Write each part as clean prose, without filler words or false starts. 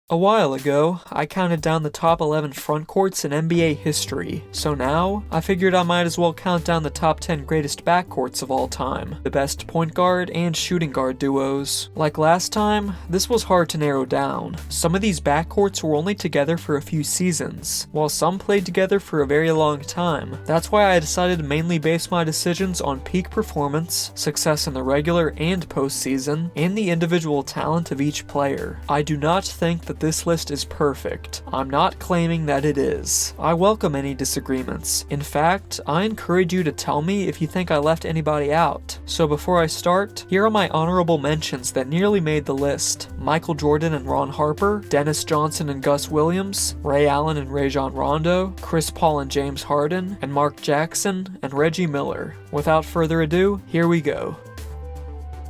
A while ago, I counted down the top 11 frontcourts in NBA history, so now, I figured I might as well count down the top 10 greatest backcourts of all time, the best point guard and shooting guard duos. Like last time, this was hard to narrow down. Some of these backcourts were only together for a few seasons, while some played together for a very long time. That's why I decided to mainly base my decisions on peak performance, success in the regular and postseason, and the individual talent of each player. I do not think that this list is perfect. I'm not claiming that it is. I welcome any disagreements. In fact, I encourage you to tell me if you think I left anybody out. So before I start, here are my honorable mentions that nearly made the list. Michael Jordan and Ron Harper, Dennis Johnson and Gus Williams, Ray Allen and Rajon Rondo, Chris Paul and James Harden, and Mark Jackson and Reggie Miller. Without further ado, here we go.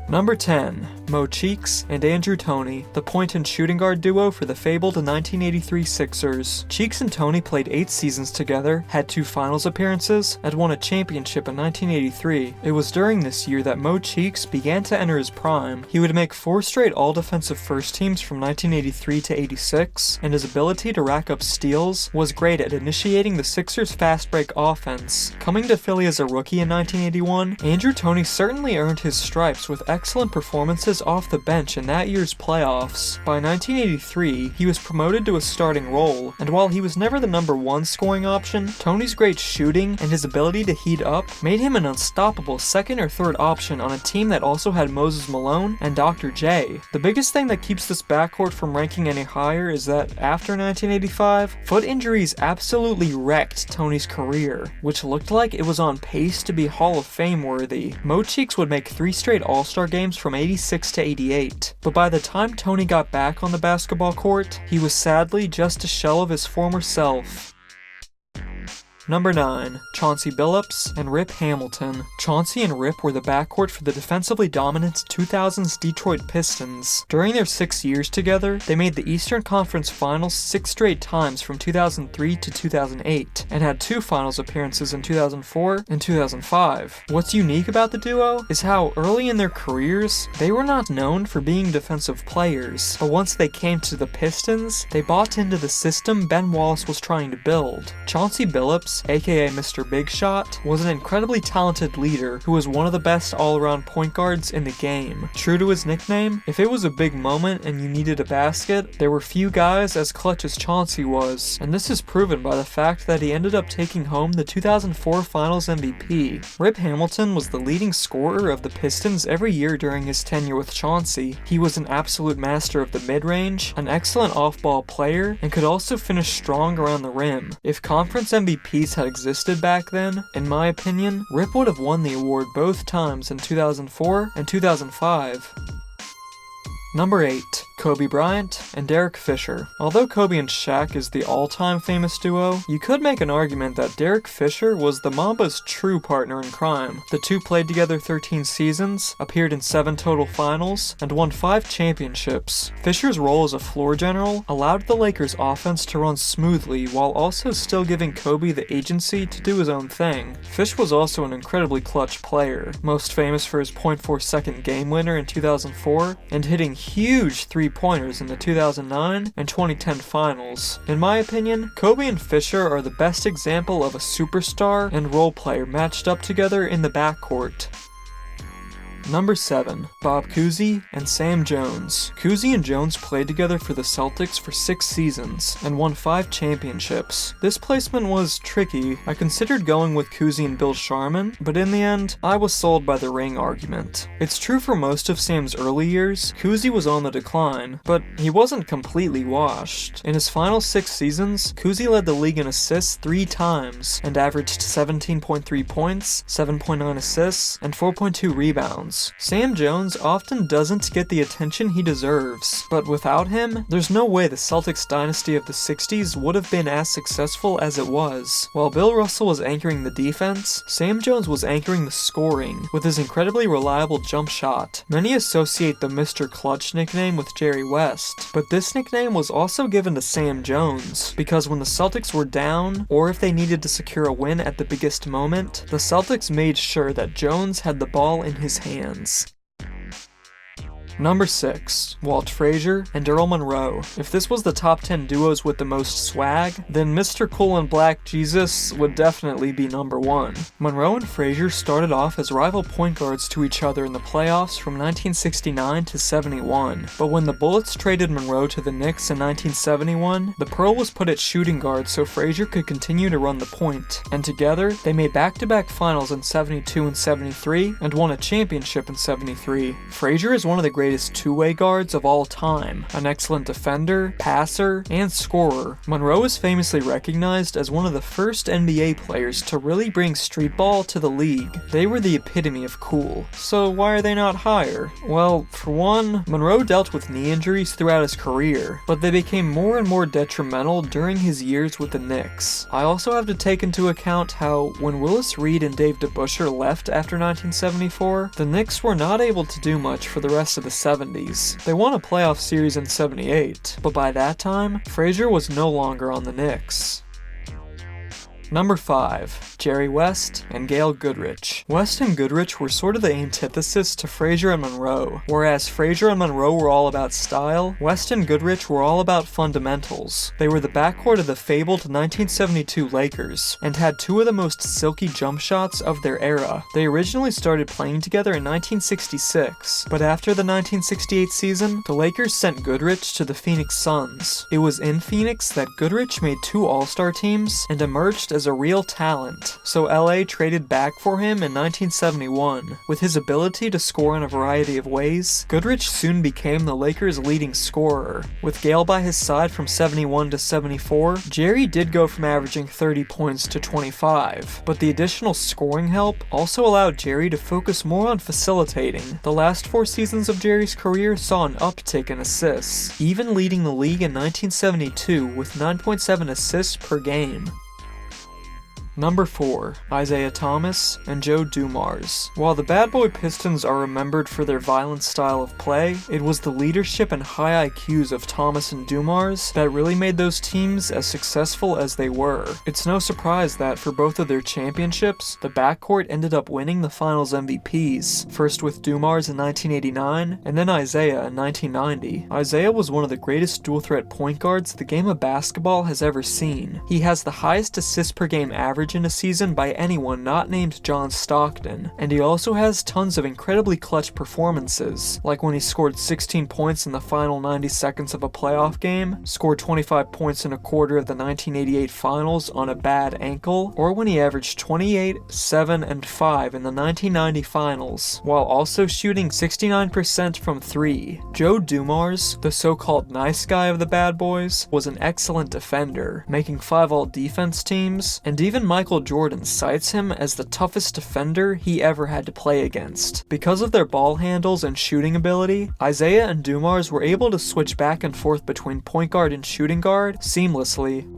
Number 10. Mo Cheeks and Andrew Toney, the point and shooting guard duo for the fabled 1983 Sixers. Cheeks and Toney played 8 seasons together, had 2 finals appearances, and won a championship in 1983. It was during this year that Mo Cheeks began to enter his prime. He would make 4 straight all-defensive first teams from 1983 to 86, and his ability to rack up steals was great at initiating the Sixers' fast break offense. Coming to Philly as a rookie in 1981, Andrew Toney certainly earned his stripes with excellent performances off the bench in that year's playoffs. By 1983, he was promoted to a starting role, and while he was never the number 1 scoring option, Toney's great shooting and his ability to heat up made him an unstoppable second or third option on a team that also had Moses Malone and Dr. J. The biggest thing that keeps this backcourt from ranking any higher is that after 1985, foot injuries absolutely wrecked Toney's career, which looked like it was on pace to be Hall of Fame worthy. Mo Cheeks would make 3 straight All-Star games from 86 to 88, but by the time Toney got back on the basketball court, he was sadly just a shell of his former self. Number 9. Chauncey Billups and Rip Hamilton. Chauncey and Rip were the backcourt for the defensively dominant 2000s Detroit Pistons. During their 6 years together, they made the Eastern Conference Finals 6 straight times from 2003 to 2008, and had 2 finals appearances in 2004 and 2005. What's unique about the duo is how early in their careers, they were not known for being defensive players, but once they came to the Pistons, they bought into the system Ben Wallace was trying to build. Chauncey Billups, aka Mr. Big Shot, was an incredibly talented leader who was one of the best all-around point guards in the game. True to his nickname, if it was a big moment and you needed a basket, there were few guys as clutch as Chauncey was, and this is proven by the fact that he ended up taking home the 2004 Finals MVP. Rip Hamilton was the leading scorer of the Pistons every year during his tenure with Chauncey. He was an absolute master of the mid-range, an excellent off-ball player, and could also finish strong around the rim. If conference MVPs had existed back then, in my opinion, Rip would have won the award both times in 2004 and 2005. Number 8. Kobe Bryant and Derek Fisher. Although Kobe and Shaq is the all-time famous duo, you could make an argument that Derek Fisher was the Mamba's true partner in crime. The two played together 13 seasons, appeared in 7 total finals, and won 5 championships. Fisher's role as a floor general allowed the Lakers' offense to run smoothly while also still giving Kobe the agency to do his own thing. Fish was also an incredibly clutch player, most famous for his .4-second game winner in 2004, and hitting huge three-pointers in the 2009 and 2010 finals. In my opinion, Kobe and Fisher are the best example of a superstar and role player matched up together in the backcourt. Number 7. Bob Cousy and Sam Jones. Cousy and Jones played together for the Celtics for 6 seasons and won 5 championships. This placement was tricky. I considered going with Cousy and Bill Sharman, but in the end, I was sold by the ring argument. It's true for most of Sam's early years, Cousy was on the decline, but he wasn't completely washed. In his final 6 seasons, Cousy led the league in assists 3 times and averaged 17.3 points, 7.9 assists, and 4.2 rebounds. Sam Jones often doesn't get the attention he deserves, but without him, there's no way the Celtics dynasty of the 60s would have been as successful as it was. While Bill Russell was anchoring the defense, Sam Jones was anchoring the scoring with his incredibly reliable jump shot. Many associate the Mr. Clutch nickname with Jerry West, but this nickname was also given to Sam Jones because when the Celtics were down, or if they needed to secure a win at the biggest moment, the Celtics made sure that Jones had the ball in his hands. Number 6. Walt Frazier and Earl Monroe. If this was the top 10 duos with the most swag, then Mr. Cool and Black Jesus would definitely be number 1. Monroe and Frazier started off as rival point guards to each other in the playoffs from 1969 to 71, but when the Bullets traded Monroe to the Knicks in 1971, the Pearl was put at shooting guard so Frazier could continue to run the point, and together they made back-to-back finals in 72 and 73 and won a championship in 73. Frazier is one of the greatest two-way guards of all time, an excellent defender, passer, and scorer. Monroe is famously recognized as one of the first NBA players to really bring street ball to the league. They were the epitome of cool, so why are they not higher? Well, for one, Monroe dealt with knee injuries throughout his career, but they became more and more detrimental during his years with the Knicks. I also have to take into account how, when Willis Reed and Dave DeBusschere left after 1974, the Knicks were not able to do much for the rest of the 70s. They won a playoff series in 78, but by that time, Frazier was no longer on the Knicks. Number 5. Jerry West and Gail Goodrich. West and Goodrich were sort of the antithesis to Frazier and Monroe. Whereas Frazier and Monroe were all about style, West and Goodrich were all about fundamentals. They were the backcourt of the fabled 1972 Lakers, and had two of the most silky jump shots of their era. They originally started playing together in 1966, but after the 1968 season, the Lakers sent Goodrich to the Phoenix Suns. It was in Phoenix that Goodrich made 2 All-Star teams and emerged as a real talent, so LA traded back for him in 1971. With his ability to score in a variety of ways, Goodrich soon became the Lakers' leading scorer. With Gale by his side from 71 to 74, Jerry did go from averaging 30 points to 25, but the additional scoring help also allowed Jerry to focus more on facilitating. The last 4 seasons of Jerry's career saw an uptick in assists, even leading the league in 1972 with 9.7 assists per game. Number 4. Isaiah Thomas and Joe Dumars. While the Bad Boy Pistons are remembered for their violent style of play, it was the leadership and high IQs of Thomas and Dumars that really made those teams as successful as they were. It's no surprise that for both of their championships, the backcourt ended up winning the finals MVPs, first with Dumars in 1989, and then Isaiah in 1990. Isaiah was one of the greatest dual-threat point guards the game of basketball has ever seen. He has the highest assists per game average in a season by anyone not named John Stockton, and he also has tons of incredibly clutch performances, like when he scored 16 points in the final 90 seconds of a playoff game, scored 25 points in a quarter of the 1988 finals on a bad ankle, or when he averaged 28, 7, and 5 in the 1990 finals, while also shooting 69% from 3. Joe Dumars, the so-called nice guy of the Bad Boys, was an excellent defender, making 5 all-defense teams, and even Michael Jordan cites him as the toughest defender he ever had to play against. Because of their ball handles and shooting ability, Isaiah and Dumars were able to switch back and forth between point guard and shooting guard seamlessly.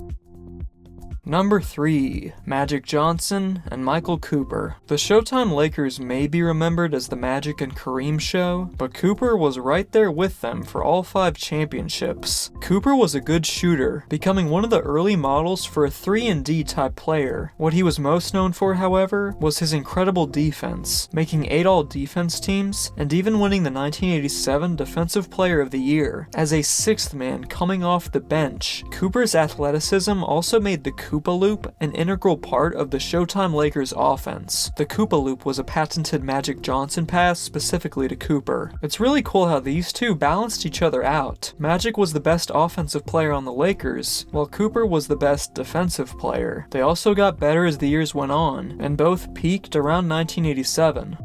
Number 3. Magic Johnson and Michael Cooper. The Showtime Lakers may be remembered as the Magic and Kareem show, but Cooper was right there with them for all 5 championships. Cooper was a good shooter, becoming one of the early models for a 3-and-D type player. What he was most known for, however, was his incredible defense, making 8 all-defense teams, and even winning the 1987 Defensive Player of the Year. As a 6th man coming off the bench, Cooper's athleticism also made the Koopa Loop an integral part of the Showtime Lakers offense. The Koopa Loop was a patented Magic Johnson pass specifically to Cooper. It's really cool how these two balanced each other out. Magic was the best offensive player on the Lakers, while Cooper was the best defensive player. They also got better as the years went on, and both peaked around 1987.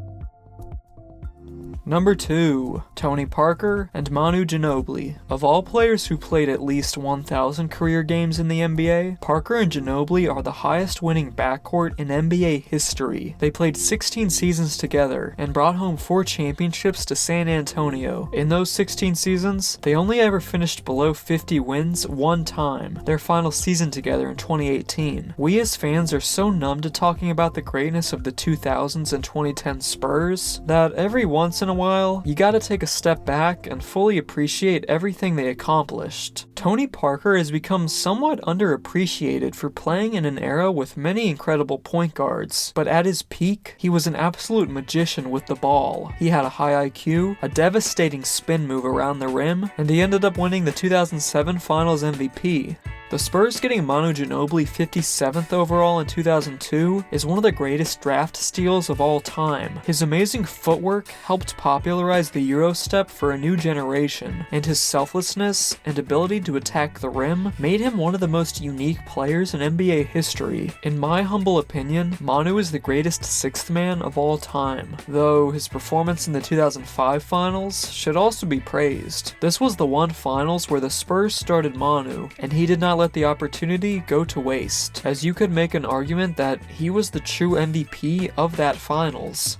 Number 2. Tony Parker and Manu Ginobili. Of all players who played at least 1,000 career games in the NBA, Parker and Ginobili are the highest winning backcourt in NBA history. They played 16 seasons together and brought home 4 championships to San Antonio. In those 16 seasons, they only ever finished below 50 wins 1 time, their final season together in 2018. We as fans are so numb to talking about the greatness of the 2000s and 2010 Spurs that every once in a a while, you gotta take a step back and fully appreciate everything they accomplished. Tony Parker has become somewhat underappreciated for playing in an era with many incredible point guards, but at his peak, he was an absolute magician with the ball. He had a high IQ, a devastating spin move around the rim, and he ended up winning the 2007 Finals MVP. The Spurs getting Manu Ginobili 57th overall in 2002 is one of the greatest draft steals of all time. His amazing footwork helped popularize the Euro step for a new generation, and his selflessness and ability to attack the rim made him one of the most unique players in NBA history. In my humble opinion, Manu is the greatest sixth man of all time, though his performance in the 2005 Finals should also be praised. This was the one Finals where the Spurs started Manu, and he did not let the opportunity go to waste, as you could make an argument that he was the true MVP of that Finals.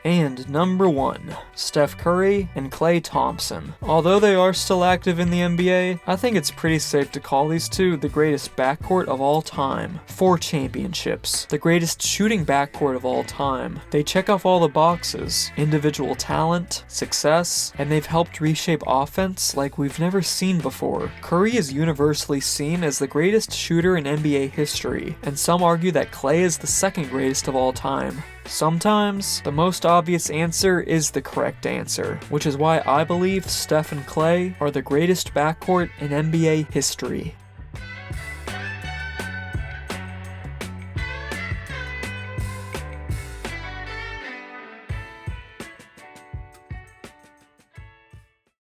And number 1, Steph Curry and Klay Thompson. Although they are still active in the NBA, I think it's pretty safe to call these two the greatest backcourt of all time. 4 championships, the greatest shooting backcourt of all time. They check off all the boxes: individual talent, success, and they've helped reshape offense like we've never seen before. Curry is universally seen as the greatest shooter in NBA history, and some argue that Klay is the second greatest of all time. Sometimes, the most obvious answer is the correct answer, which is why I believe Steph and Klay are the greatest backcourt in NBA history.